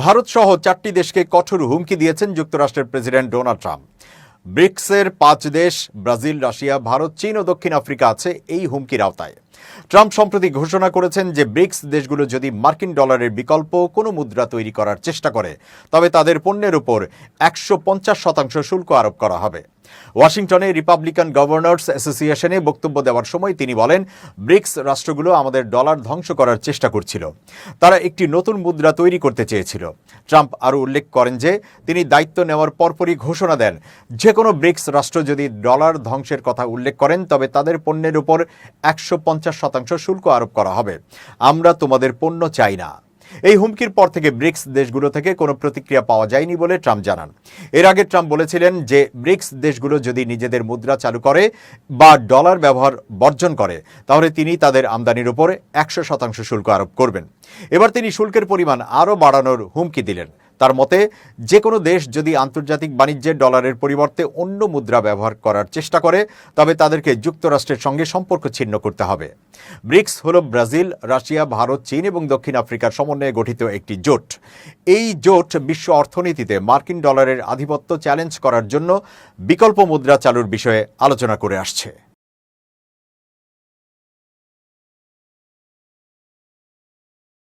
ভারত সহ 4টি দেশকে কঠোর হুমকি দিয়েছেন যুক্তরাষ্ট্রের প্রেসিডেন্ট ডোনাল্ড ট্রাম্প। ব্রিক্সের 5 দেশ ব্রাজিল, রাশিয়া, ভারত, চীন ও দক্ষিণ আফ্রিকা আছে এই হুমকির আওতায়। ট্রাম্প সম্প্রতি ঘোষণা করেছেন যে ব্রিক্স দেশগুলো যদি মার্কিন ডলারের বিকল্প কোনো মুদ্রা তৈরি করার চেষ্টা করে তবে তাদের পণ্যের উপর 150% শুল্ক আরোপ করা হবে। ওয়াশিংটনে রিপাবলিকান গভর্নর্স অ্যাসোসিয়েশনে বক্তব্য দেওয়ার সময় তিনি বলেন, ব্রিক্স রাষ্ট্রগুলো আমাদের ডলার ধ্বংস করার চেষ্টা করছিল, তারা একটি নতুন মুদ্রা তৈরি করতে চেয়েছিল। ট্রাম্প আরও উল্লেখ করেন যে তিনি দায়িত্ব নেওয়ার পরপরই ঘোষণা দেন যে কোনো ব্রিক্স রাষ্ট্র যদি ডলার ধ্বংসের কথা উল্লেখ করেন তবে তাদের পণ্যের উপর 150% শুল্ক আরোপ করা হবে। আমরা তোমাদের পণ্য চাই না। এই হুমকির পর থেকে ব্রিক্স দেশগুলো থেকে কোনো প্রতিক্রিয়া পাওয়া যায়নি বলে ট্রাম্প জানান। এর আগে ট্রাম্প বলেছিলেন যে ব্রিক্স দেশগুলো যদি নিজেদের মুদ্রা চালু করে বা ডলার ব্যবহার বর্জন করে তাহলে তিনি তাদের আমদানির উপর 100% শুল্ক আরোপ করবেন। এবার তিনি শুল্কের পরিমাণ আরও বাড়ানোর হুমকি দিলেন। তার মতে, যে কোনো দেশ যদি আন্তর্জাতিক বাণিজ্যে ডলারের পরিবর্তে অন্য মুদ্রা ব্যবহার করার চেষ্টা করে তবে তাদেরকে যুক্তরাষ্ট্রের সঙ্গে সম্পর্ক ছিন্ন করতে হবে। ব্রিক্স হল ব্রাজিল, রাশিয়া, ভারত, চীন এবং দক্ষিণ আফ্রিকার সমন্বয়ে গঠিত একটি জোট। এই জোট বিশ্ব অর্থনীতিতে মার্কিন ডলারের আধিপত্য চ্যালেঞ্জ করার জন্য বিকল্প মুদ্রা চালুর বিষয়ে আলোচনা করে আসছে।